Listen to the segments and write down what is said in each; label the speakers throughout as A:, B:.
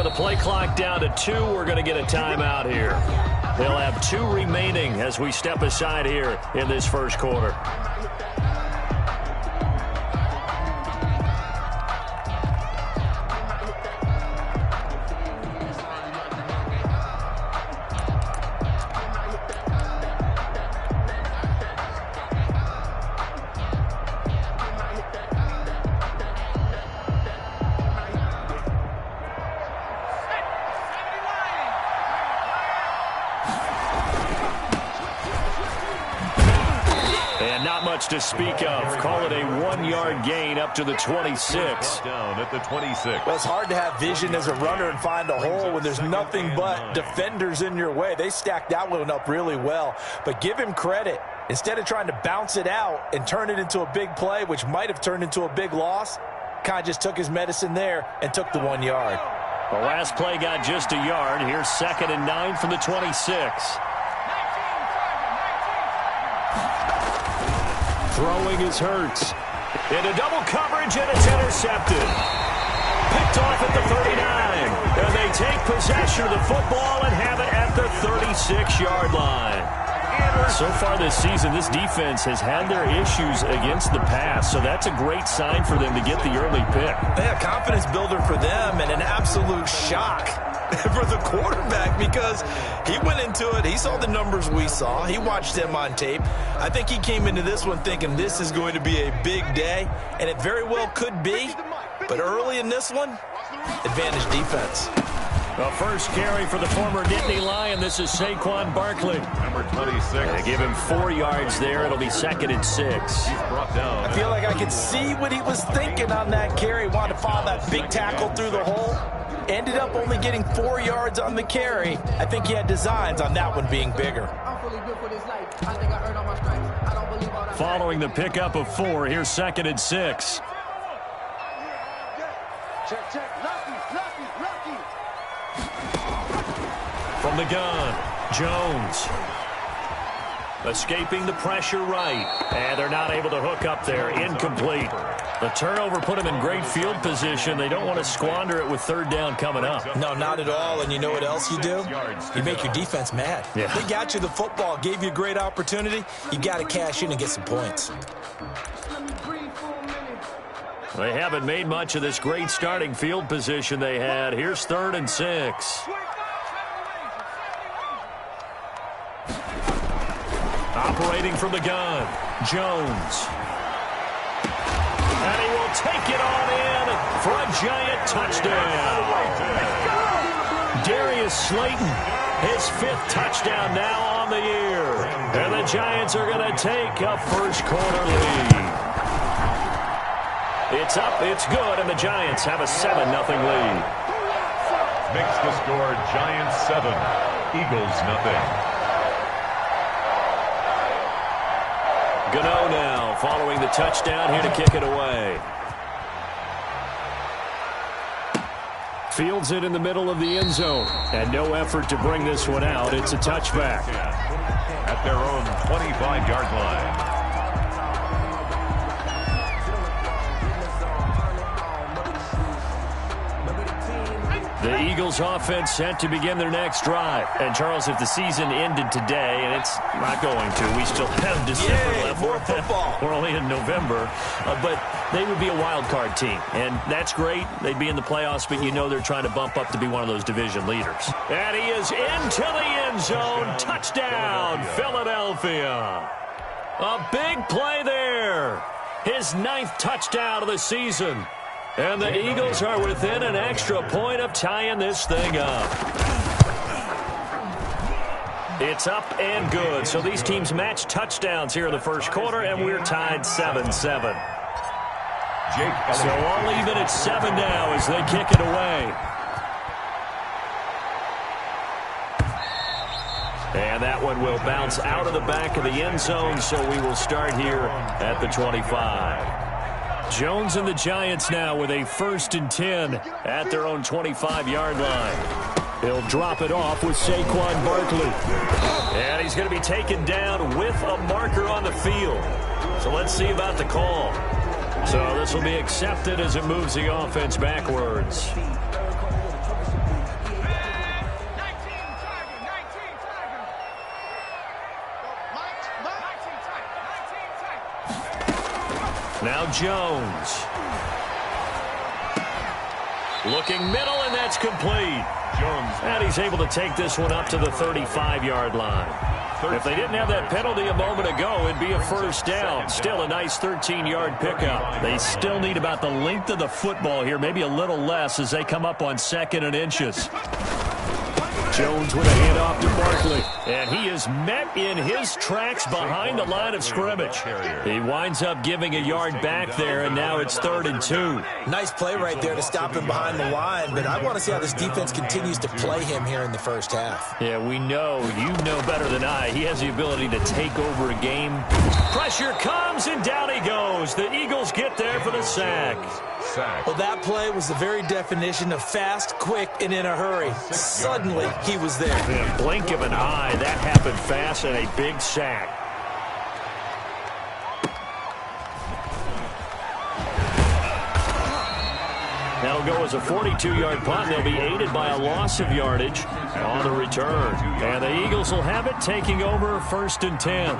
A: with the play clock down to 2, we're going to get a timeout here. They'll have 2 remaining as we step aside here in this first quarter. To speak of. Call it a 1-yard gain up to the 26.
B: Down at the 26.
C: Well, it's hard to have vision as a runner and find a hole when there's nothing but defenders in your way. They stacked that one up really well. But give him credit. Instead of trying to bounce it out and turn it into a big play, which might have turned into a big loss, kind of just took his medicine there and took the 1 yard.
A: The last play got just a yard. Here's 2nd and 9 from the 26. Throwing is Hurts. Into double coverage, and it's intercepted. Picked off at the 39. And they take possession of the football and have it at the 36-yard line. So far this season, this defense has had their issues against the pass, so that's a great sign for them to get the early pick.
C: Yeah, confidence builder for them and an absolute shock for the quarterback because he went into it. He saw the numbers we saw. He watched them on tape. I think he came into this one thinking this is going to be a big day, and it very well could be. But early in this one, advantage defense.
A: The first carry for the former Nittany Lion. This is Saquon Barkley.
B: Number 26.
A: They give him 4 yards there. It'll be 2nd and 6.
B: He's brought down.
C: I feel like I could see what he was thinking on that carry. Wanted to follow that big tackle through the hole. Ended up only getting 4 yards on the carry. I think he had designs on that one being bigger.
A: Following the pickup of 4, here's 2nd and 6. From the gun, Jones. Escaping the pressure right. And they're not able to hook up there. Incomplete. The turnover put them in great field position. They don't want to squander it with 3rd down coming up.
C: No, not at all. And you know what else you do? You make your defense mad.
A: Yeah.
C: They got you the football, gave you a great opportunity. You got to cash in and get some points.
A: They haven't made much of this great starting field position they had. Here's 3rd and 6. Operating from the gun, Jones. And he will take it on in for a giant touchdown. Darius Slayton, his 5th touchdown now on the year. And the Giants are going to take a first quarter lead. It's up, it's good, and the Giants have a 7-0 lead.
B: Makes the score Giants 7, Eagles nothing.
A: Gano now following the touchdown here to kick it away. Fields it in the middle of the end zone. And no effort to bring this one out. It's a touchback.
B: At their own 25-yard line.
A: The Eagles offense set to begin their next drive. And, Charles, if the season ended today, and it's not going to, we still have December left.
C: More football.
A: We're only in November. But they would be a wild card team. And that's great. They'd be in the playoffs, but you know they're trying to bump up to be one of those division leaders. And he is into the end zone. Touchdown, Philadelphia. A big play there. His 9th touchdown of the season. And the Eagles are within an extra point of tying this thing up. It's up and good. So these teams match touchdowns here in the first quarter, and we're tied 7-7. So all even at 7 now as they kick it away. And that one will bounce out of the back of the end zone, so we will start here at the 25. Jones and the Giants now with a 1st and 10 at their own 25-yard line. He'll drop it off with Saquon Barkley. And he's going to be taken down with a marker on the field. So let's see about the call. So this will be accepted as it moves the offense backwards. Now Jones. Looking middle, and that's complete.
B: Jones.
A: And he's able to take this one up to the 35-yard line. If they didn't have that penalty a moment ago, it'd be a first down. Still a nice 13-yard pickup. They still need about the length of the football here, maybe a little less as they come up on 2nd and inches. Jones with a handoff to Barkley. And he is met in his tracks behind the line of scrimmage. He winds up giving a yard back there, and now it's 3rd and 2.
C: Nice play right there to stop him behind the line, but I want to see how this defense continues to play him here in the first half.
A: Yeah, we know. You know better than I. He has the ability to take over a game. Pressure comes, and down he goes. The Eagles get there for the sack.
C: Well, that play was the very definition of fast, quick, and in a hurry. Suddenly, he was there.
A: In a blink of an eye, that happened fast, and a big sack. That'll go as a 42-yard punt. They'll be aided by a loss of yardage on the return. And the Eagles will have it, taking over 1st and 10.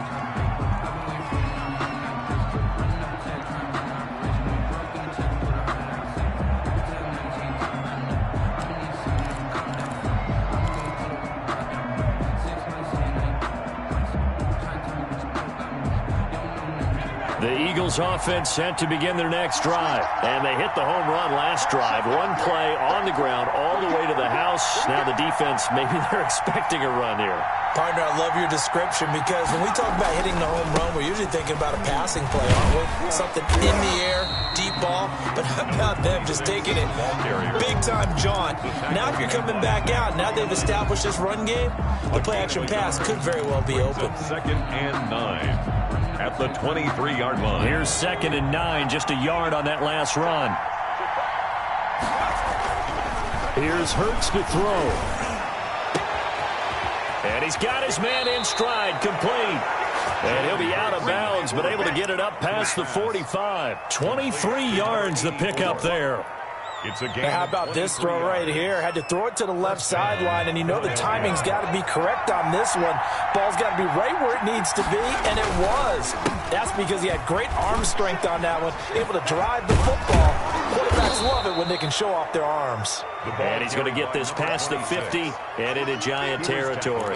A: The Eagles offense set to begin their next drive. And they hit the home run last drive. One play on the ground all the way to the house. Now the defense, maybe they're expecting a run here.
C: Partner, I love your description because when we talk about hitting the home run, we're usually thinking about a passing play, aren't we? Something in the air, deep ball. But how about them just taking it big-time John? Now if you're coming back out, now they've established this run game, the play-action pass could very well be open.
B: 2nd and 9. At the 23-yard line.
A: Here's 2nd and 9, just a yard on that last run. Here's Hurts to throw. And he's got his man in stride, complete. And he'll be out of bounds, but able to get it up past the 45. 23 yards the pickup there.
B: It's a game.
C: How about this throw right here? Had to throw it to the left sideline, and you know the timing's got to be correct on this one. Ball's got to be right where it needs to be, and it was. That's because he had great arm strength on that one, able to drive the football. Quarterbacks love it when they can show off their arms.
A: And he's going to get this past the 50 and into Giant territory.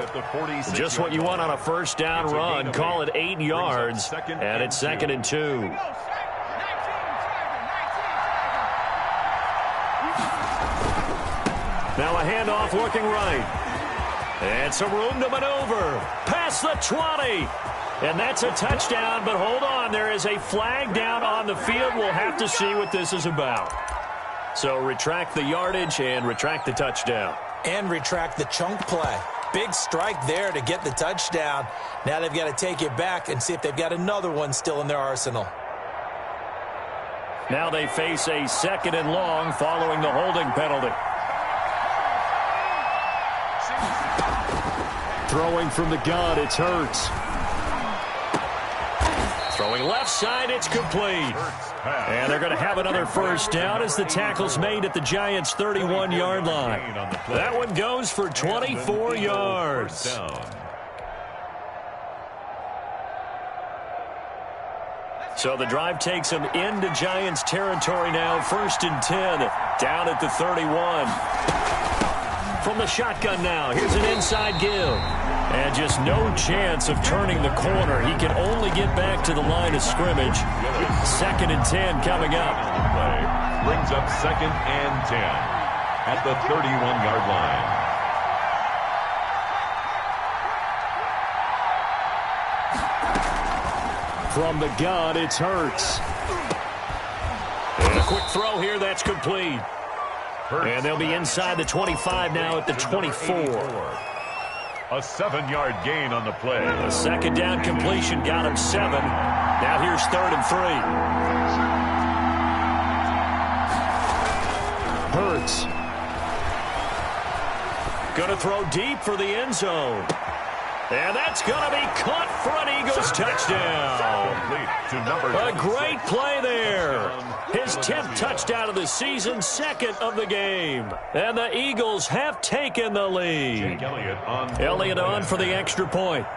A: Just what you want on a first down run. Call it 8 yards, and it's 2nd and 2. Now a handoff looking right. And some room to maneuver. Past the 20. And that's a touchdown, but hold on. There is a flag down on the field. We'll have to see what this is about. So retract the yardage and retract the touchdown.
C: And retract the chunk play. Big strike there to get the touchdown. Now they've got to take it back and see if they've got another one still in their arsenal.
A: Now they face a 2nd and long following the holding penalty. Throwing from the gun, it's Hurts. Throwing left side, it's complete. And they're going to have another first down as the tackle's made at the Giants' 31-yard line. That one goes for 24 yards. So the drive takes them into Giants territory now. 1st and 10, down at the 31. From the shotgun now, here's an inside give. And just no chance of turning the corner. He can only get back to the line of scrimmage. 2nd and 10 coming up.
B: Brings up 2nd and 10 at the 31-yard line.
A: From the gun, it's Hurts. And a quick throw here, that's complete. And they'll be inside the 25 now at the 24.
B: A 7-yard gain on the play.
A: The second down completion got him 7. Now here's 3rd and 3. Hurts. Going to throw deep for the end zone. And that's going to be caught for an Eagles touchdown. A great play there. His 10th touchdown of the season, 2nd of the game. And the Eagles have taken the lead. Elliott on for the extra point.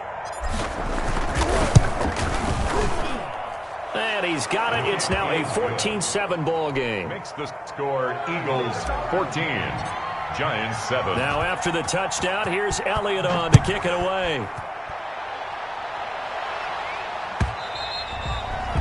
A: And he's got it. It's now a 14-7 ball game.
B: Makes the score Eagles 14, Giants 7.
A: Now after the touchdown, here's Elliott on to kick it away.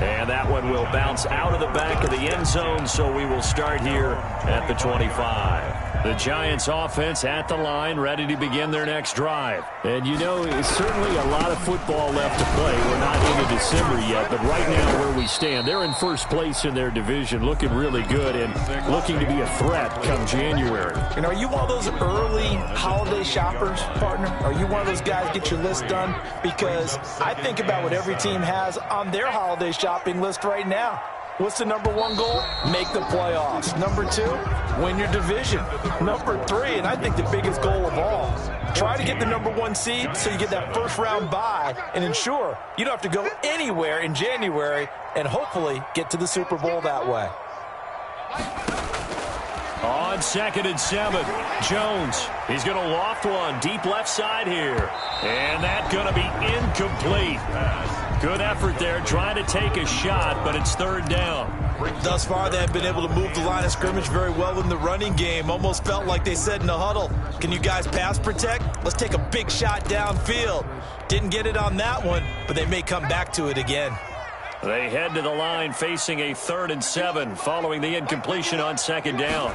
A: And that one will bounce out of the back of the end zone, so we will start here at the 25. The Giants offense at the line, ready to begin their next drive. And you know, it's certainly a lot of football left to play. We're not into December yet, but right now where we stand, they're in first place in their division, looking really good and looking to be a threat come January.
C: And are you one of those early holiday shoppers, partner? Are you one of those guys get your list done? Because I think about what every team has on their holiday shopping list right now. What's the number one goal? Make the playoffs. Number two, win your division. Number three, and I think the biggest goal of all, try to get the number one seed so you get that first round bye and ensure you don't have to go anywhere in January and hopefully get to the Super Bowl that way.
A: On 2nd and 7, Jones. He's going to loft one deep left side here. And that's going to be incomplete. Good effort there, trying to take a shot, but it's 3rd down.
C: Thus far, they have been able to move the line of scrimmage very well in the running game. Almost felt like they said in the huddle, can you guys pass protect? Let's take a big shot downfield. Didn't get it on that one, but they may come back to it again.
A: They head to the line facing a 3rd and 7 following the incompletion on 2nd down.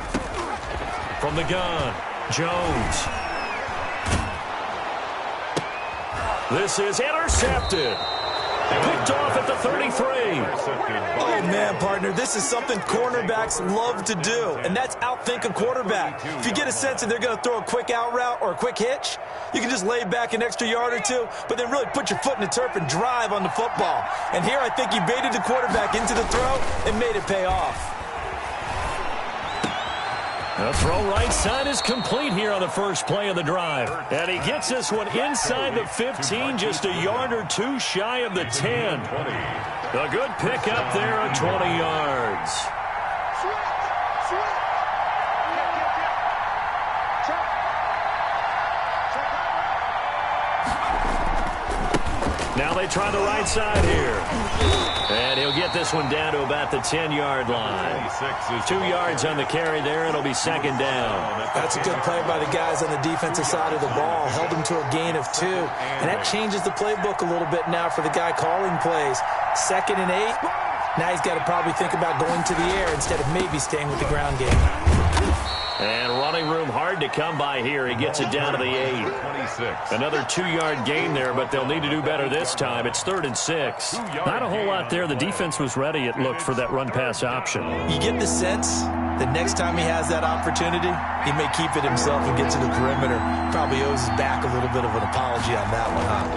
A: From the gun, Jones. This is intercepted. Picked off at the 33.
C: Oh, man, partner, this is something cornerbacks love to do, and that's outthink a quarterback. If you get a sense that they're going to throw a quick out route or a quick hitch, you can just lay back an extra yard or two, but then really put your foot in the turf and drive on the football. And here I think he baited the quarterback into the throw and made it pay off.
A: The throw right side is complete here on the first play of the drive. And he gets this one inside the 15, just a yard or two shy of the 10. A good pickup there at 20 yards. Now they try the right side here. And he'll get this one down to about the 10-yard line. 2 yards on the carry there. It'll be 2nd down.
C: That's a good play by the guys on the defensive side of the ball. Held him to a gain of 2. And that changes the playbook a little bit now for the guy calling plays. 2nd and 8. Now he's got to probably think about going to the air instead of maybe staying with the ground game.
A: And running room hard to come by here. He gets it down to the 8.
B: 26.
A: Another 2-yard gain there, but they'll need to do better this time. It's 3rd and 6. Not a whole lot there. The defense was ready, it looked, for that run-pass option.
C: You get the sense that next time he has that opportunity, he may keep it himself and get to the perimeter. Probably owes his back a little bit of an apology on that one, huh?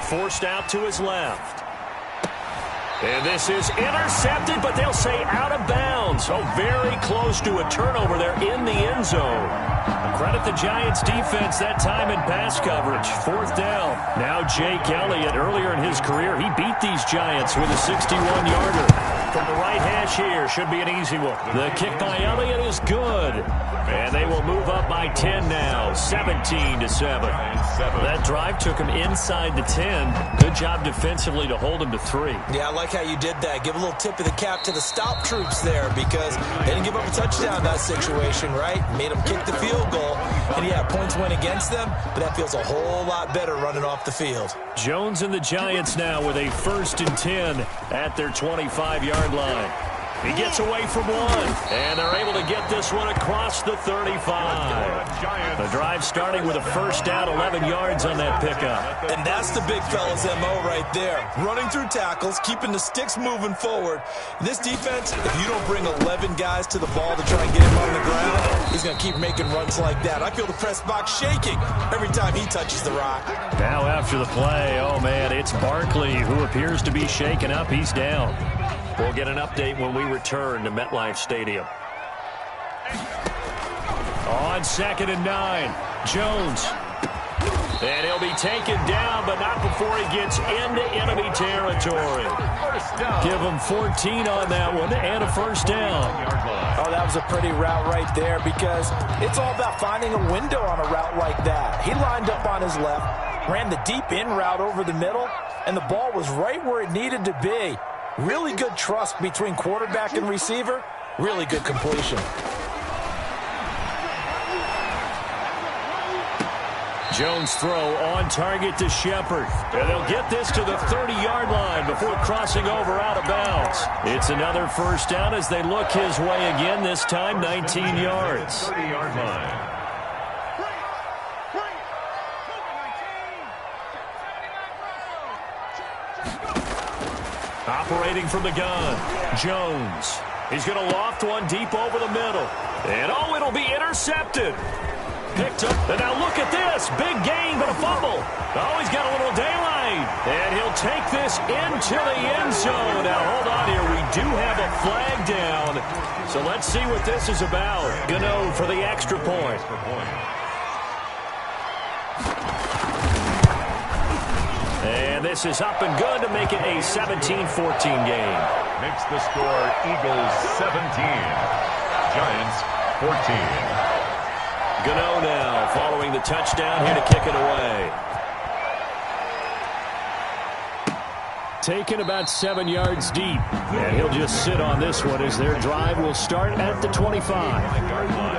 A: Forced out to his left. And this is intercepted, but they'll say out of bounds. Oh, very close to a turnover there in the end zone. Credit the Giants defense that time in pass coverage. 4th down. Now Jake Elliott, earlier in his career, he beat these Giants with a 61-yarder. From the right hash here, should be an easy one. The kick by Elliott is good. And they will move up by 10 now, 17-7. That drive took him inside the 10. Good job defensively to hold him to 3.
C: Yeah, I like how you did that. Give a little tip of the cap to the stop troops there because they didn't give up a touchdown in that situation, right? Made them kick the field goal. And, yeah, points went against them, but that feels a whole lot better running off the field.
A: Jones and the Giants now with a 1st and 10 at their 25-yard line. He gets away from one, and they're able to get this one across the 35. The drive starting with a 1st down, 11 yards on that pickup.
C: And that's the big fella's MO right there. Running through tackles, keeping the sticks moving forward. This defense, if you don't bring 11 guys to the ball to try and get him on the ground, he's going to keep making runs like that. I feel the press box shaking every time he touches the rock.
A: Now after the play, oh man, it's Barkley who appears to be shaken up. He's down. We'll get an update when we return to MetLife Stadium. On 2nd and 9, Jones. And he'll be taken down, but not before he gets into enemy territory. Give him 14 on that one and a 1st down.
C: Oh, that was a pretty route right there because it's all about finding a window on a route like that. He lined up on his left. ran the deep in route over the middle, and the ball was right where it needed to be. Really good trust between quarterback and receiver. Really good completion.
A: Jones' throw on target to Shepard. And they'll get this to the 30-yard line before crossing over out of bounds. It's another first down as they look his way again, this time 19 yards.
B: 30-yard line.
A: Operating from the gun, Jones. He's going to loft one deep over the middle. And oh, it'll be intercepted. Picked up, and now look at this. Big gain, but a fumble. Oh, he's got a little daylight. And he'll take this into the end zone. Now, hold on here. We do have a flag down. So let's see what this is about. Gano for the extra point. And this is up and good to make it a 17-14 game.
B: Makes the score Eagles 17, Giants 14.
A: Gano now following the touchdown here to kick it away. Taken about 7 yards deep. And he'll just sit on this one as their drive will start at the 25.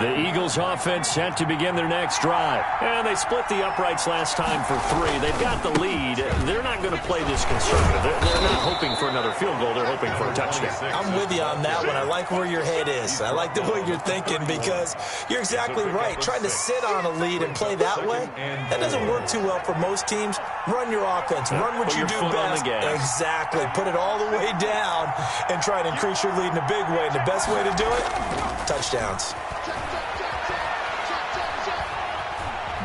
A: The Eagles offense set to begin their next drive. And they split the uprights last time for 3. They've got the lead. They're not going to play this conservative. They're not hoping for another field goal. They're hoping for a touchdown.
C: I'm with you on that one. I like where your head is. I like the way you're thinking because you're exactly right. Trying to sit on a lead and play that way, that doesn't work too well for most teams. Run your offense. Run what you do best. Exactly. Put it all the way down and try to increase your lead in a big way. And the best way to do it, touchdowns.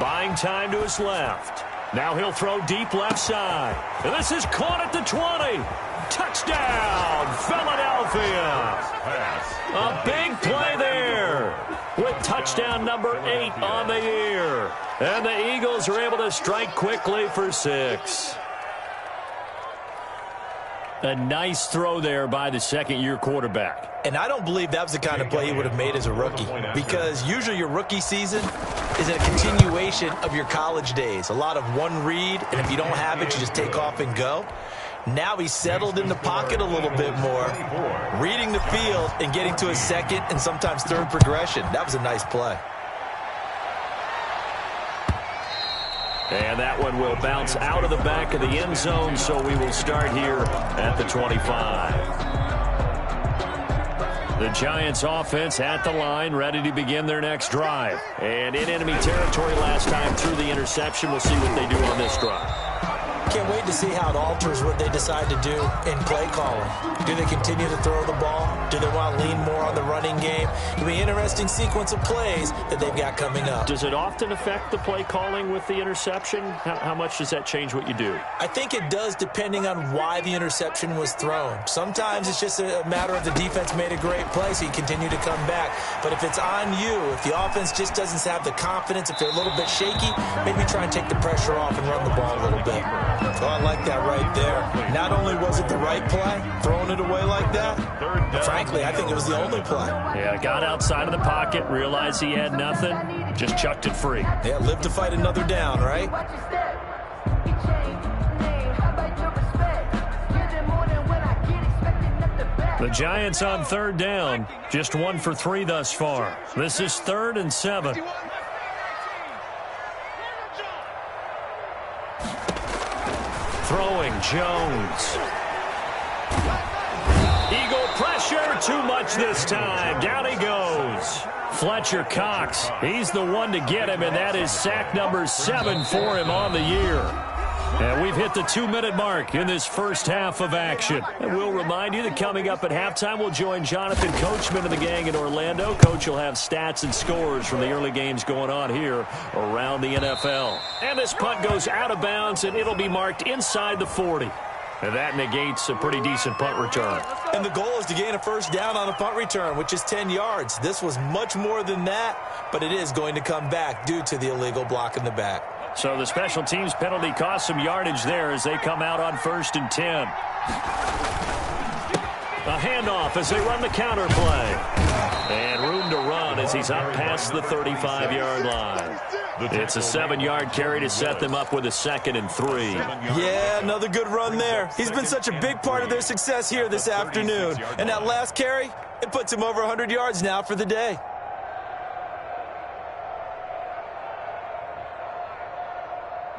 A: Buying time to his left. Now he'll throw deep left side. And this is caught at the 20. Touchdown, Philadelphia. A big play there with touchdown number 8 on the year. And the Eagles are able to strike quickly for 6. A nice throw there by the second-year quarterback.
C: And I don't believe that was the kind of play he would have made as a rookie because usually your rookie season is a continuation of your college days. A lot of one read, and if you don't have it, you just take off and go. Now he's settled in the pocket a little bit more, reading the field and getting to a second and sometimes third progression. That was a nice play.
A: And that one will bounce out of the back of the end zone, so we will start here at the 25. The Giants offense at the line, ready to begin their next drive. And in enemy territory last time through the interception. We'll see what they do on this drive.
C: Can't wait to see how it alters what they decide to do in play calling. Do they continue to throw the ball? Do they want to lean more on the running game? It'll be an interesting sequence of plays that they've got coming up.
A: Does it often affect the play calling with the interception? How much does that change what you do?
C: I think it does depending on why the interception was thrown. Sometimes it's just a matter of the defense made a great play, so you continue to come back. But if it's on you, if the offense just doesn't have the confidence, if they're a little bit shaky, maybe try and take the pressure off and run the ball a little bit. So I like that right there. Not only was it the right play, throwing it away like that, but frankly, I think it was the only play.
A: Yeah, got outside of the pocket, realized he had nothing, just chucked it free.
C: Yeah, live to fight another down, right?
A: The Giants on third down, just 1 for 3 thus far. This is 3rd and 7. Throwing, Jones. Eagle pressure, too much this time. Down he goes. Fletcher Cox, he's the one to get him, and that is sack number 7 for him on the year. And we've hit the 2-minute mark in this first half of action. And we'll remind you that coming up at halftime, we'll join Jonathan Coachman and the gang in Orlando. Coach will have stats and scores from the early games going on here around the NFL. And this punt goes out of bounds, and it'll be marked inside the 40. And that negates a pretty decent punt return.
C: And the goal is to gain a first down on a punt return, which is 10 yards. This was much more than that, but it is going to come back due to the illegal block in the back.
A: So the special teams penalty cost some yardage there as they come out on 1st and 10. A handoff as they run the counter play. And room to run as he's up past the 35-yard line. It's a 7-yard carry to set them up with a 2nd and 3.
C: Yeah, another good run there. He's been such a big part of their success here this afternoon. And that last carry, it puts him over 100 yards now for the day.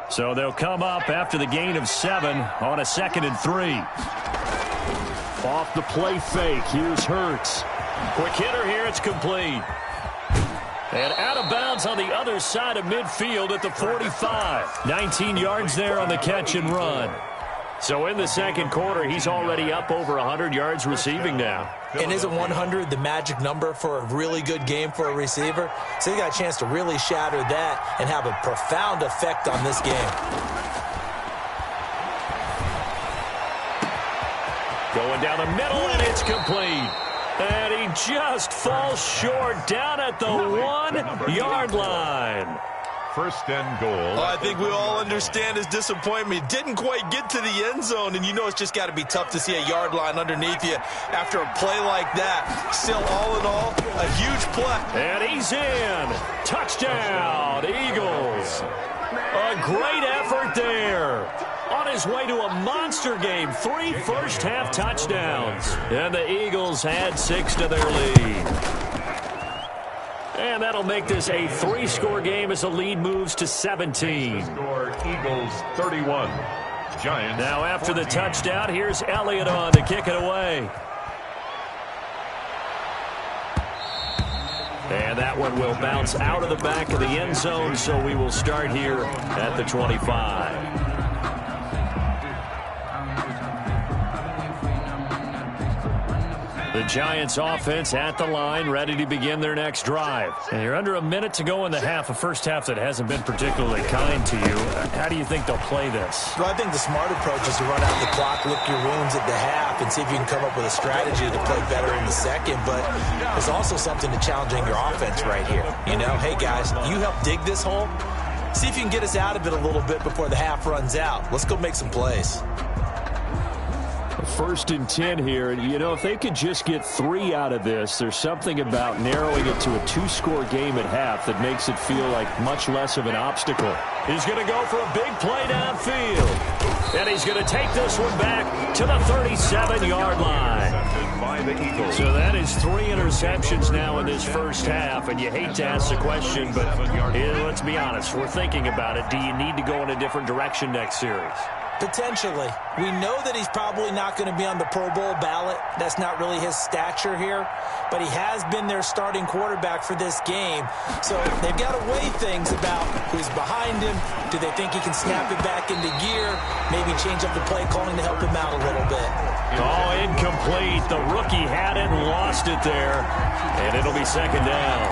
A: So they'll come up after the gain of 7 on a 2nd and 3. Off the play fake, here's Hurts. Quick hitter here, it's complete. And out of bounds on the other side of midfield at the 45. 19 yards there on the catch and run. So in the second quarter, he's already up over 100 yards receiving now.
C: And isn't 100 the magic number for a really good game for a receiver? So he got a chance to really shatter that and have a profound effect on this game.
A: Going down the middle, and it's complete. And he just falls short down at the 1-yard line.
B: 1st and goal.
C: Well, I think we all understand his disappointment. Didn't quite get to the end zone, and you know it's just got to be tough to see a yard line underneath you after a play like that. Still, all in all, a huge play.
A: And he's in. Touchdown, Eagles. A great effort there. On his way to a monster game, 3 first-half touchdowns. And the Eagles add 6 to their lead. And that'll make this a 3-score game as the lead moves to 17.
B: Score Eagles 31. Giants.
A: Now after the touchdown, here's Elliott on to kick it away. And that one will bounce out of the back of the end zone, so we will start here at the 25. The Giants offense at the line, ready to begin their next drive. And you're under a minute to go in the half, a first half that hasn't been particularly kind to you. How do you think they'll play this?
C: Well, I think the smart approach is to run out the clock, lick your wounds at the half, and see if you can come up with a strategy to play better in the second. But there's also something to challenging your offense right here. You know, hey, guys, you help dig this hole. See if you can get us out of it a little bit before the half runs out. Let's go make some plays.
A: 1st and 10 here, and you know, if they could just get 3 out of this, there's something about narrowing it to a 2-score game at half that makes it feel like much less of an obstacle. He's going to go for a big play downfield, and he's going to take this one back to the 37-yard line.
B: By the Eagles.
A: So that is 3 interceptions now in this first half, and you hate to ask the question, but let's be honest, we're thinking about it. Do you need to go in a different direction next series?
C: Potentially. We know that he's probably not going to be on the Pro Bowl ballot. That's not really his stature here. But he has been their starting quarterback for this game. So they've got to weigh things about who's behind him. Do they think he can snap it back into gear? Maybe change up the play calling to help him out a little bit.
A: Oh, incomplete. The rookie had it and lost it there. And it'll be 2nd down.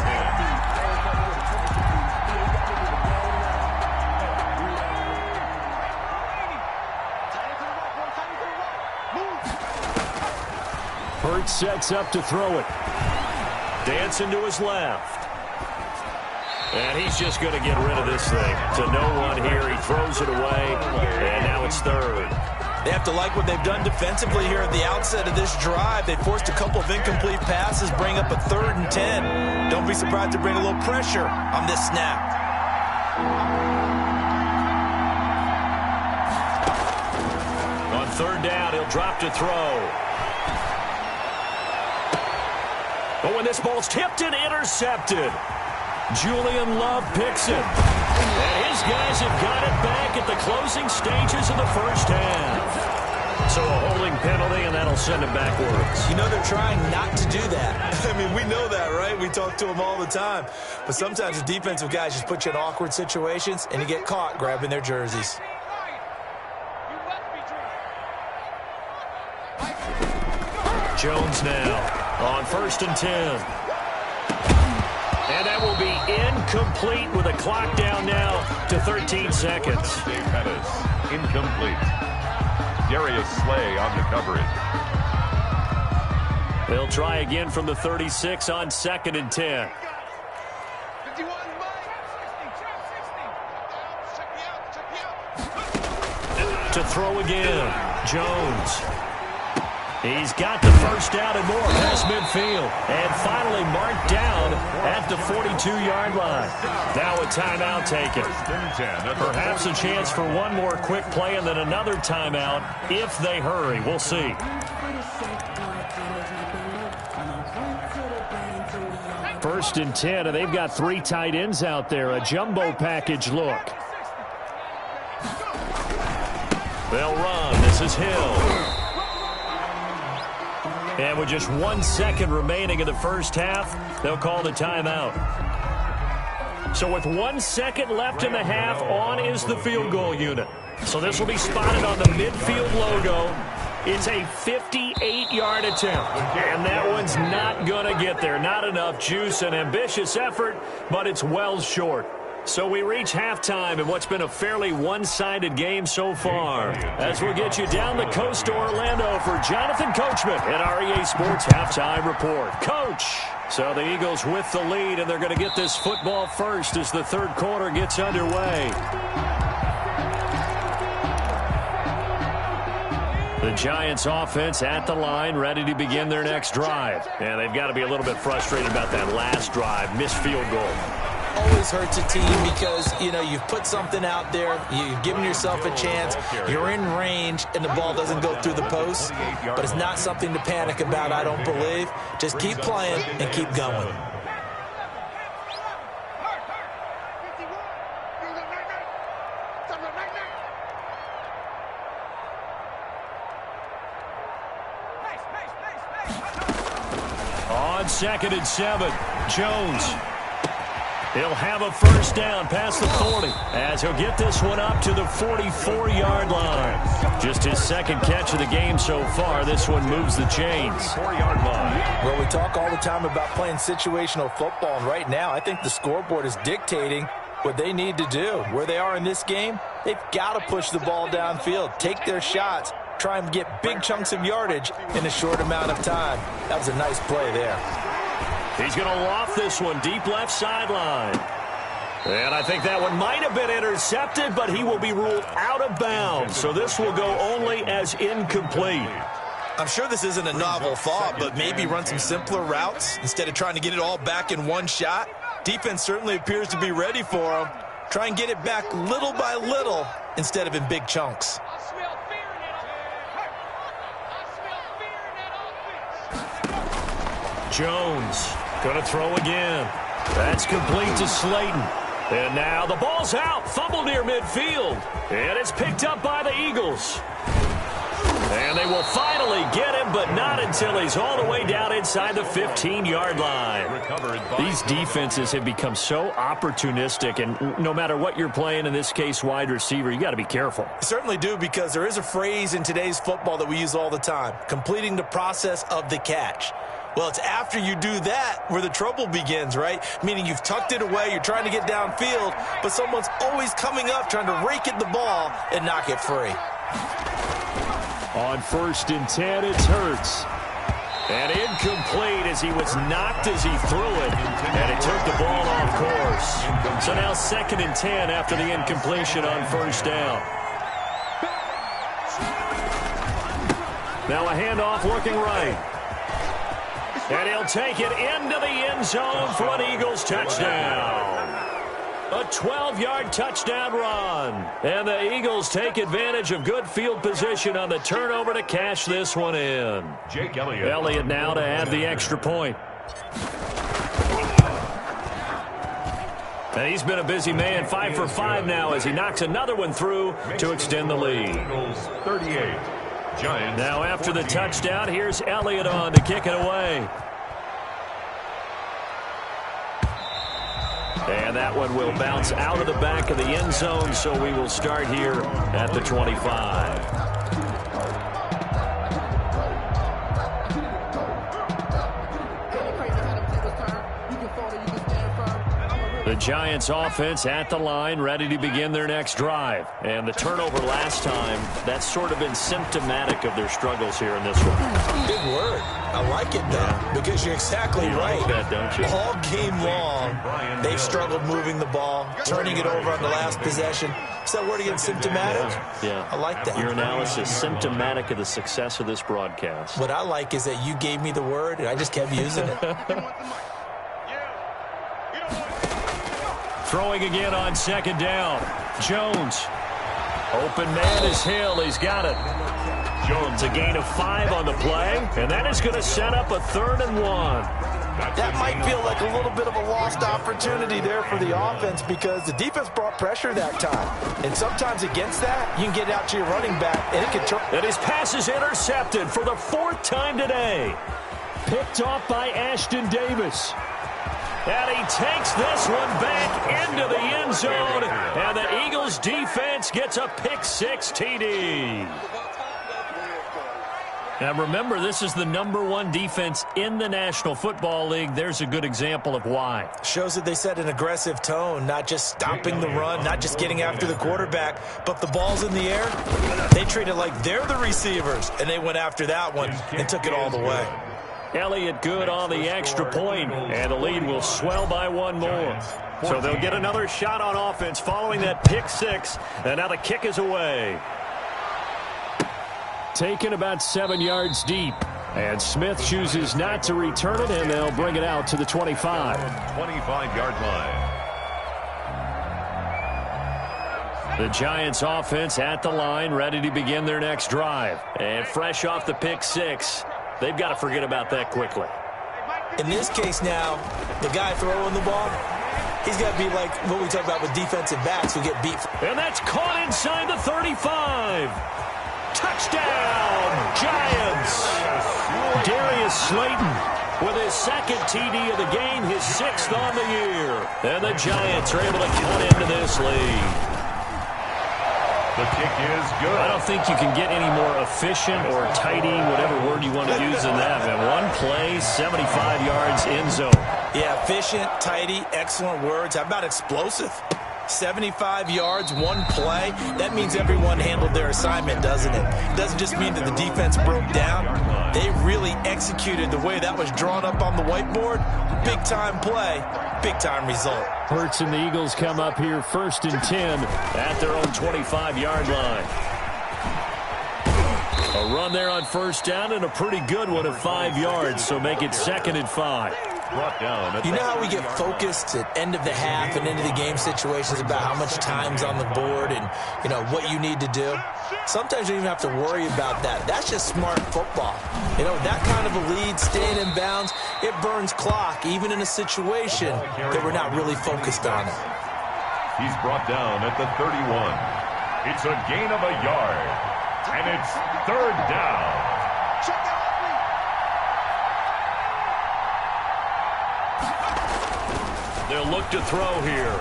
A: Hurts sets up to throw it. Dancing to his left. And he's just going to get rid of this thing. To no one here. He throws it away. And now it's 3rd.
C: They have to like what they've done defensively here at the outset of this drive. They forced a couple of incomplete passes, bring up a 3rd and 10. Don't be surprised to bring a little pressure on this snap.
A: On 3rd down, he'll drop to throw. But when this ball's tipped and intercepted, Julian Love picks it. And his guys have got it back at the closing stages of the first half. So a holding penalty, and that'll send him backwards.
C: You know they're trying not to do that. I mean, we know that, right? We talk to them all the time. But sometimes the defensive guys just put you in awkward situations, and you get caught grabbing their jerseys.
A: Jones now on 1st and 10. And that will be incomplete with a clock down now to 13 seconds.
B: Incomplete. Darius Slay on the coverage.
A: They'll try again from the 36 on 2nd and 10. To throw again, Jones. He's got the first down and more past midfield. And finally marked down at the 42-yard line. Now a timeout taken. Perhaps a chance for one more quick play and then another timeout if they hurry. We'll see. First and 10, and they've got 3 tight ends out there. A jumbo package look. They'll run. This is Hill. And with just 1 second remaining in the first half, they'll call the timeout. So with 1 second left in the half, on is the field goal unit. So this will be spotted on the midfield logo. It's a 58-yard attempt, and that one's not going to get there. Not enough juice, an ambitious effort, but it's well short. So we reach halftime in what's been a fairly one-sided game so far. As we'll get you down the coast to Orlando for Jonathan Coachman at our EA Sports Halftime Report. Coach! So the Eagles with the lead, and they're going to get this football first as the third quarter gets underway. The Giants offense at the line, ready to begin their next drive. And they've got to be a little bit frustrated about that last drive, missed field goal.
C: Always hurts a team because, you know, you've put something out there, you've given yourself a chance, you're in range, and the ball doesn't go through the post. But it's not something to panic about, I don't believe. Just keep playing and keep going.
A: On 2nd and 7, Jones. He'll have a first down past the 40 as he'll get this one up to the 44-yard line. Just his second catch of the game so far. This one moves the chains. 4-yard line.
C: Well, we talk all the time about playing situational football, and right now I think the scoreboard is dictating what they need to do. Where they are in this game, they've got to push the ball downfield, take their shots, try and get big chunks of yardage in a short amount of time. That was a nice play there.
A: He's going to loft this one deep left sideline. And I think that one might have been intercepted, but he will be ruled out of bounds. So this will go only as incomplete.
C: I'm sure this isn't a novel thought, but maybe run some simpler routes instead of trying to get it all back in one shot. Defense certainly appears to be ready for him. Try and get it back little by little instead of in big chunks.
A: Jones going to throw again. That's complete to Slayton. And now the ball's out. Fumble near midfield. And it's picked up by the Eagles. And they will finally get him, but not until he's all the way down inside the 15-yard line. These defenses have become so opportunistic, and no matter what you're playing, in this case wide receiver, you got to be careful.
C: Certainly do, because there is a phrase in today's football that we use all the time, completing the process of the catch. Well, it's after you do that where the trouble begins, right? Meaning you've tucked it away, you're trying to get downfield, but someone's always coming up trying to rake at the ball and knock it free.
A: On 1st and 10, it's Hurts. And incomplete as he was knocked as he threw it, and it took the ball off course. So now 2nd and 10 after the incompletion on 1st down. Now a handoff looking right. And he'll take it into the end zone for an Eagles touchdown. A 12-yard touchdown run. And the Eagles take advantage of good field position on the turnover to cash this one in.
B: Jake Elliott.
A: Elliott now to add the extra point. And he's been a busy man, 5 for 5 now as he knocks another one through to extend the lead.
B: Eagles 38. Giants.
A: Now after the touchdown, here's Elliott on to kick it away. And that one will bounce out of the back of the end zone, so we will start here at the 25. The Giants offense at the line, ready to begin their next drive. And the turnover last time, that's sort of been symptomatic of their struggles here in this one.
C: Big word. I like it, though, because you're exactly right.
A: Like that, don't you?
C: All game long, they've struggled moving the ball, turning it over on the last possession. Is that word again, symptomatic?
A: Yeah.
C: I like that.
A: Your analysis, symptomatic of the success of this broadcast.
C: What I like is that you gave me the word, and I just kept using it.
A: Throwing again on second down. Jones. Open man is Hill. He's got it. Jones, a gain of 5 on the play, and that is going to set up a 3rd and 1.
C: That might feel like a little bit of a lost opportunity there for the offense because the defense brought pressure that time. And sometimes against that, you can get out to your running back, and it can turn.
A: And his pass is intercepted for the 4th time today. Picked off by Ashton Davis. And he takes this one back into the end zone. And the Eagles defense gets a pick-6 TD. Now remember, this is the #1 defense in the National Football League. There's a good example of why.
C: Shows that they set an aggressive tone, not just stopping the run, not just getting after the quarterback, but the ball's in the air. They treat it like they're the receivers, and they went after that one and took it all the way.
A: Elliott good on the extra point, and the lead will swell by 1 more. So they'll get another shot on offense following that pick-6, and now the kick is away. Taken about 7 yards deep, and Smith chooses not to return it, and they'll bring it out to the 25.
B: 25-yard line.
A: The Giants offense at the line, ready to begin their next drive. And fresh off the pick-6, they've got to forget about that quickly.
C: In this case now, the guy throwing the ball, he's got to be like what we talk about with defensive backs who get beat.
A: And that's caught inside the 35. Touchdown, Giants. Darius Slayton with his 2nd TD of the game, his 6th on the year. And the Giants are able to cut into this lead.
B: The kick is good.
A: I don't think you can get any more efficient or tidy, whatever word you want to use in that. Man, one play, 75 yards, end zone.
C: Yeah, efficient, tidy, excellent words. How about explosive? 75 yards, 1 play. That means everyone handled their assignment, doesn't it? It doesn't just mean that the defense broke down. They really executed the way that was drawn up on the whiteboard. Big-time play, big-time result.
A: Hurts and the Eagles come up here 1st and 10 at their own 25-yard line. A run there on 1st down and a pretty good one of 5 yards, so make it 2nd and 5.
B: Brought down.
C: You know how we get focused at end of the half and into the game situations about how much time's on the board and, you know, what you need to do? Sometimes you don't even have to worry about that. That's just smart football. You know, that kind of a lead, staying in bounds, it burns clock, even in a situation that we're not really focused on it.
B: He's brought down at the 31. It's a gain of a yard, and it's 3rd down.
A: They'll look to throw here.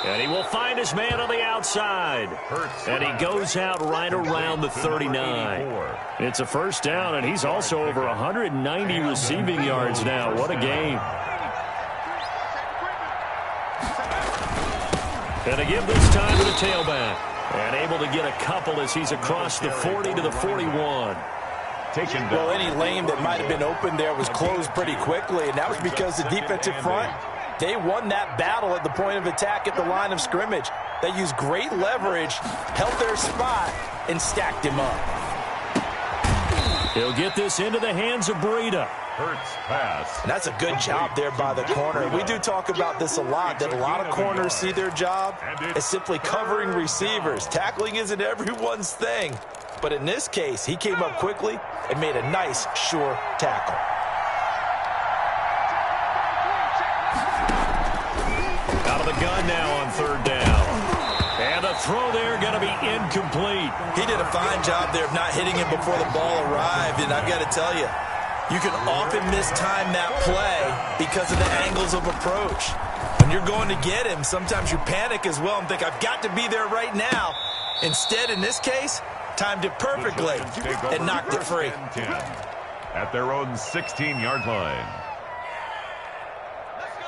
A: And he will find his man on the outside. And he goes out right around the 39. It's a 1st down, and he's also over 190 receiving yards now. What a game. And to give this time to the tailback. And able to get a couple as he's across the 40 to the 41.
C: Well, any lane that might have been open there was closed pretty quickly, and that was because the defensive front, they won that battle at the point of attack at the line of scrimmage. They used great leverage, held their spot, and stacked him up.
A: He'll get this into the hands of Breida.
B: Hurts pass.
C: And that's a good job there by the corner. We do talk about this a lot, that a lot of corners see their job as simply covering receivers. Tackling isn't everyone's thing. But in this case, he came up quickly and made a nice, sure tackle.
A: Out of the gun now on 3rd down. And the throw there going to be incomplete.
C: He did a fine job there of not hitting him before the ball arrived. And I've got to tell you, you can often mistime that play because of the angles of approach. When you're going to get him, sometimes you panic as well and think, I've got to be there right now. Instead, in this case, timed it perfectly and knocked it free.
B: At their own 16-yard line.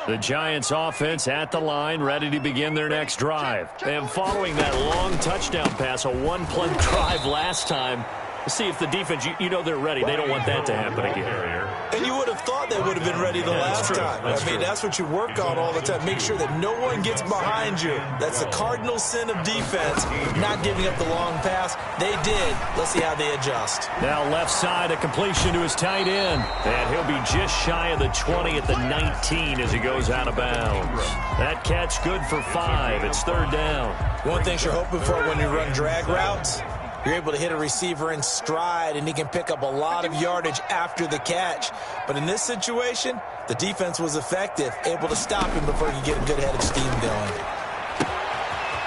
A: The Giants offense at the line, ready to begin their next drive. And following that long touchdown pass, a one-play drive last time, see if the defense, you know they're ready. They don't want that to happen again.
C: And you would have thought they would have been ready the last time. That's what you work on all the time. Make sure that no one gets behind you. That's the cardinal sin of defense, not giving up the long pass. They did. Let's see how they adjust.
A: Now left side, a completion to his tight end. And he'll be just shy of the 20 at the 19 as he goes out of bounds. That catch good for 5. It's third down.
C: One thing you're hoping for when you run drag routes, you're able to hit a receiver in stride, and he can pick up a lot of yardage after the catch. But in this situation, the defense was effective, able to stop him before he could get a good head of steam going.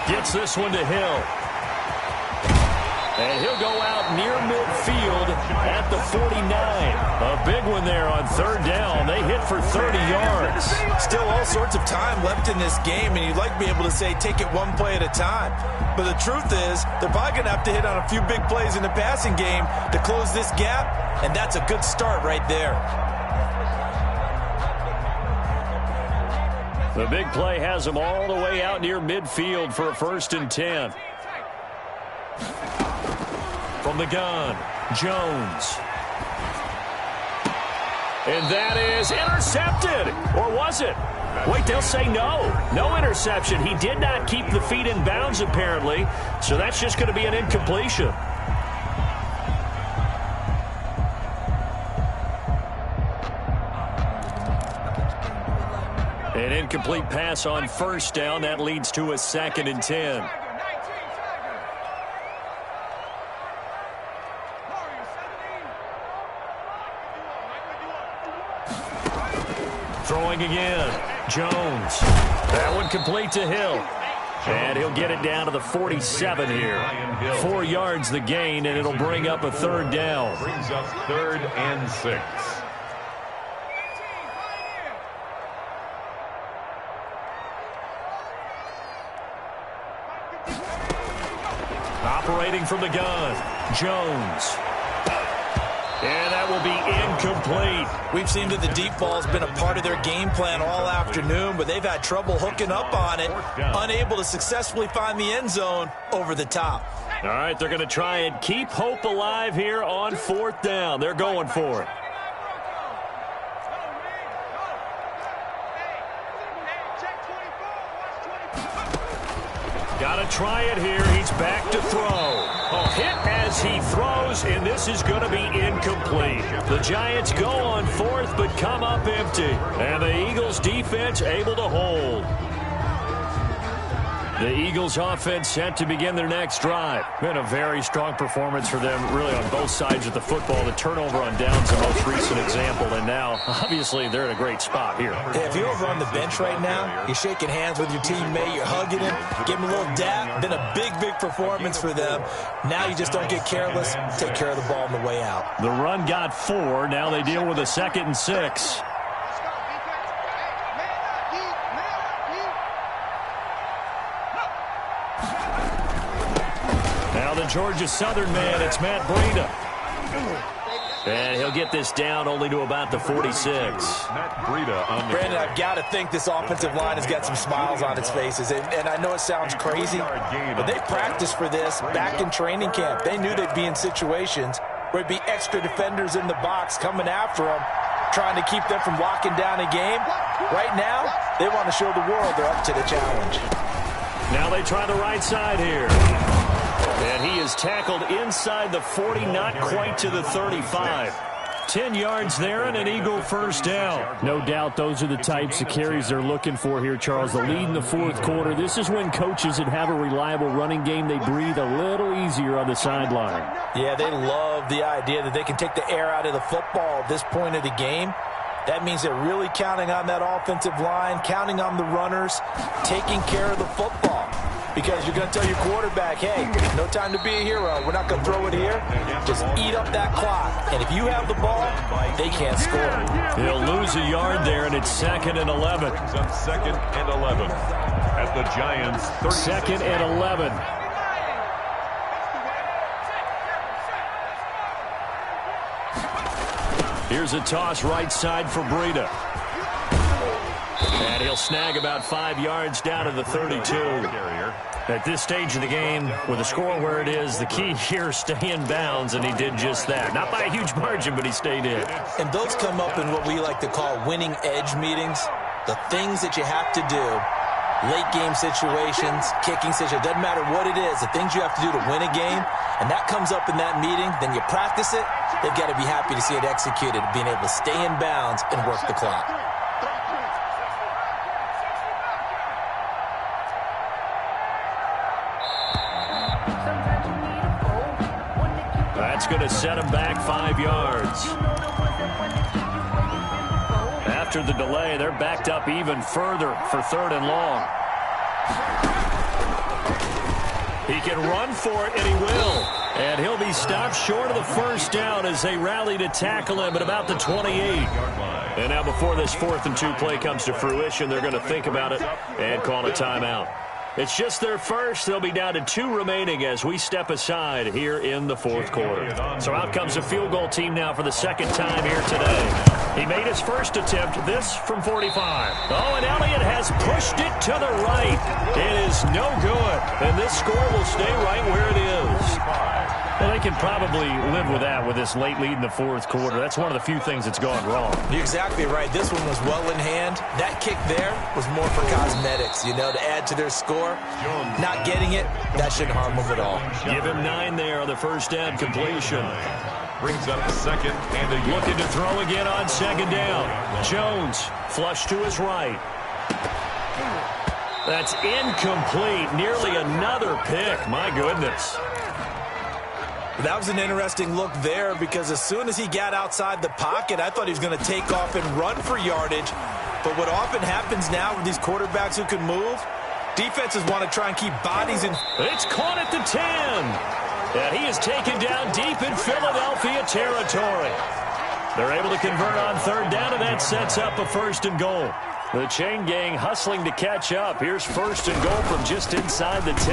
A: Gets this one to Hill. And he'll go out near midfield at the 49. A big one there on third down. They hit for 30 yards.
C: Still all sorts of time left in this game, and you'd like to be able to say take it one play at a time. But the truth is, they're probably going to have to hit on a few big plays in the passing game to close this gap, and that's a good start right there.
A: The big play has them all the way out near midfield for a 1st and 10. From the gun, Jones. And that is intercepted. Or was it? Wait, they'll say no. No interception. He did not keep the feet in bounds, apparently. So that's just going to be an incompletion. An incomplete pass on first down. That leads to a 2nd and 10. Throwing again. Jones. That one complete to Hill. And he'll get it down to the 47 here. 4 yards the gain, and it'll bring up a third down.
B: Brings up 3rd and 6.
A: Operating from the gun, Jones. And that will be incomplete.
C: We've seen that the deep ball has been a part of their game plan all afternoon, but they've had trouble hooking up on it, unable to successfully find the end zone over the top.
A: All right, they're going to try and keep hope alive here on 4th down. They're going for it. Got to try it here. He's back to throw. A hit as he throws, and this is going to be incomplete. The Giants go on 4th, but come up empty. And the Eagles defense able to hold. The Eagles offense set to begin their next drive. Been a very strong performance for them, really, on both sides of the football. The turnover on downs, the most recent example, and now, obviously, they're in a great spot here.
C: Yeah, if you're over on the bench right now, you're shaking hands with your teammate, you're hugging him, give him a little dap. Been a big, big performance for them. Now you just don't get careless. Take care of the ball on the way out.
A: The run got 4. Now they deal with a 2nd and 6. Now the Georgia Southern man, it's Matt Breida. And he'll get this down only to about the 46.
B: Matt Breida on the
C: Brandon, I've got to think this offensive line has got some smiles on its faces. And I know it sounds crazy, but they practiced for this back in training camp. They knew they'd be in situations where it'd be extra defenders in the box coming after them, trying to keep them from locking down a game. Right now, they want to show the world they're up to the challenge.
A: Now they try the right side here. And he is tackled inside the 40, not quite to the 35. 10 yards there and an Eagle first down. No doubt those are the types of carries they're looking for here, Charles. The lead in the 4th quarter. This is when coaches that have a reliable running game, they breathe a little easier on the sideline.
C: Yeah, they love the idea that they can take the air out of the football at this point of the game. That means they're really counting on that offensive line, counting on the runners, taking care of the football. Because you're going to tell your quarterback, hey, no time to be a hero. We're not going to throw it here. Just eat up that clock. And if you have the ball, they can't score.
A: He'll lose a yard there, and it's 2nd and 11.
B: Brings up 2nd and 11 at the Giants'
A: 2nd and 11. Here's a toss right side for Breida. And he'll snag about 5 yards down to the 32. At this stage of the game, with the score where it is, the key here is stay in bounds, and he did just that. Not by a huge margin, but he stayed in.
C: And those come up in what we like to call winning edge meetings. The things that you have to do, late game situations, kicking situations, doesn't matter what it is, the things you have to do to win a game, and that comes up in that meeting, then you practice it, they've got to be happy to see it executed, being able to stay in bounds and work the clock.
A: That's going to set him back 5 yards. After the delay, they're backed up even further for 3rd and long. He can run for it, and he will. And he'll be stopped short of the first down as they rally to tackle him at about the 28. And now before this 4th and 2 play comes to fruition, they're going to think about it and call a timeout. It's just their first. They'll be down to 2 remaining as we step aside here in the 4th quarter. So out comes the field goal team now for the 2nd time here today. He made his first attempt, this from 45. Oh, and Elliott has pushed it to the right. It is no good, and this score will stay right where it is. Well, they can probably live with that with this late lead in the 4th quarter. That's one of the few things that's gone wrong.
C: You're exactly right. This one was well in hand. That kick there was more for cosmetics, you know, to add to their score. Not getting it, that shouldn't harm them at all.
A: Give him 9 there on the first down completion.
B: Brings up 2nd and a
A: Looking to throw again on 2nd down. Jones, flush to his right. That's incomplete. Nearly another pick. My goodness.
C: That was an interesting look there because as soon as he got outside the pocket, I thought he was going to take off and run for yardage. But what often happens now with these quarterbacks who can move, defenses want to try and keep bodies in.
A: It's caught at the 10. And he is taken down deep in Philadelphia territory. They're able to convert on 3rd down, and that sets up a 1st and goal. The chain gang hustling to catch up. Here's 1st and goal from just inside the 10.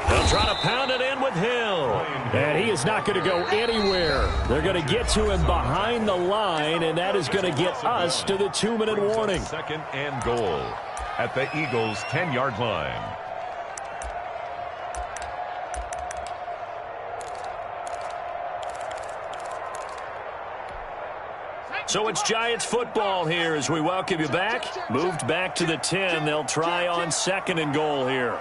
A: They'll try to pound it in with Hill. And he is not going to go anywhere. They're going to get to him behind the line, and that is going to get us to the 2-minute warning.
B: 2nd and goal at the Eagles' 10-yard line.
A: So it's Giants football here as we welcome you back. Moved back to the 10. They'll try on 2nd and goal here.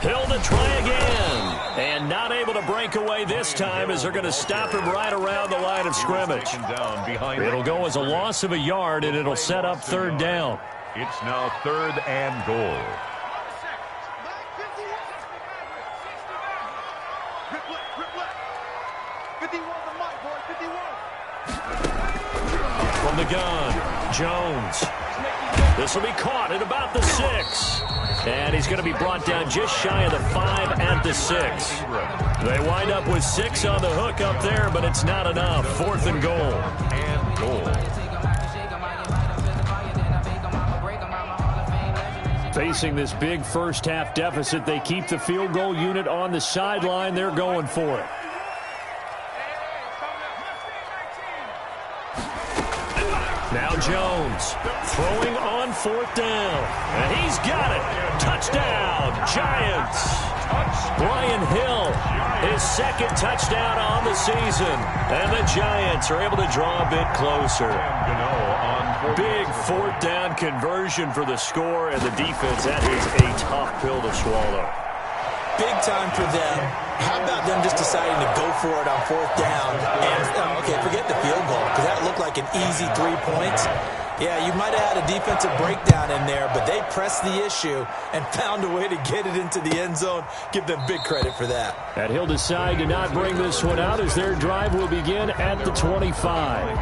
A: Hill to try again. And not able to break away this time as they're going to stop him right around the line of scrimmage. It'll go as a loss of a yard, and it'll set up 3rd down.
B: It's now 3rd and goal.
A: From the gun, Jones. This will be caught at about the 6. And he's going to be brought down just shy of the 5 at the 6. They wind up with 6 on the hook up there, but it's not enough. 4th and goal.
B: And goal.
A: Facing this big first-half deficit, they keep the field goal unit on the sideline. They're going for it. Now Jones throwing on 4th down. And he's got it. Touchdown, Giants. Brian Hill, his 2nd touchdown on the season. And the Giants are able to draw a bit closer. Big 4th down conversion for the score, and the defense, that is a tough pill to swallow.
C: Big time for them. How about them just deciding to go for it on 4th down? And, okay, forget the field goal, because that looked like an easy 3 points. Yeah, you might have had a defensive breakdown in there, but they pressed the issue and found a way to get it into the end zone. Give them big credit for that.
A: And he'll decide to not bring this one out as their drive will begin at the 25.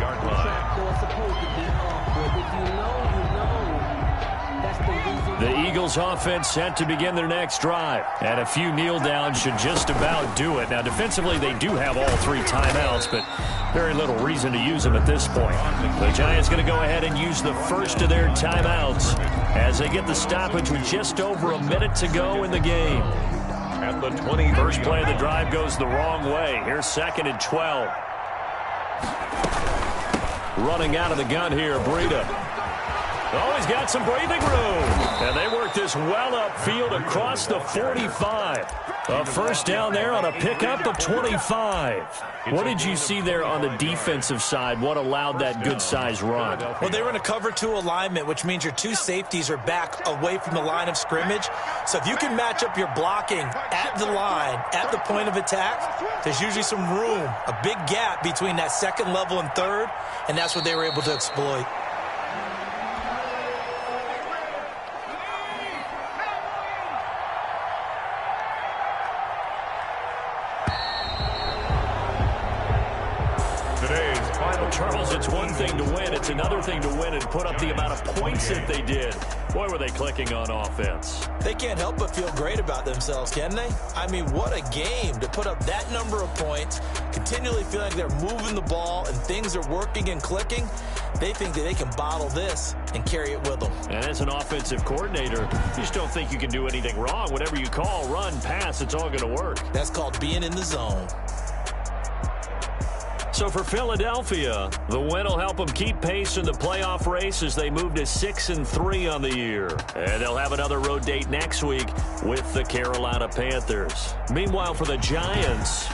A: The Eagles offense set to begin their next drive. And a few kneel downs should just about do it. Now, defensively, they do have all 3 timeouts, but very little reason to use them at this point. The Giants going to go ahead and use the first of their timeouts as they get the stoppage with just over a minute to go in the game.
B: At the 20.
A: First play of the drive goes the wrong way. Here's 2nd and 12. Running out of the gun here, Breida. Oh, he's got some breathing room. And they work this well upfield across the 45. A first down there on a pickup of 25. What did you see there on the defensive side? What allowed that good-sized run?
C: Well, they were in a cover 2 alignment, which means your 2 safeties are back away from the line of scrimmage. So if you can match up your blocking at the line, at the point of attack, there's usually some room, a big gap between that second level and third, and that's what they were able to exploit.
A: Charles, it's one thing to win. It's another thing to win and put up the amount of points that they did. Boy, were they clicking on offense.
C: They can't help but feel great about themselves, can they? I mean, what a game to put up that number of points, continually feel like they're moving the ball and things are working and clicking. They think that they can bottle this and carry it with them.
A: And as an offensive coordinator, you just don't think you can do anything wrong. Whatever you call, run, pass, it's all going to work.
C: That's called being in the zone.
A: So for Philadelphia, the win will help them keep pace in the playoff race as they move to 6-3 on the year. And they'll have another road date next week with the Carolina Panthers. Meanwhile, for the Giants,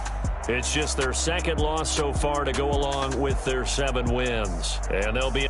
A: it's just their second loss so far to go along with their 7 wins. And they'll be...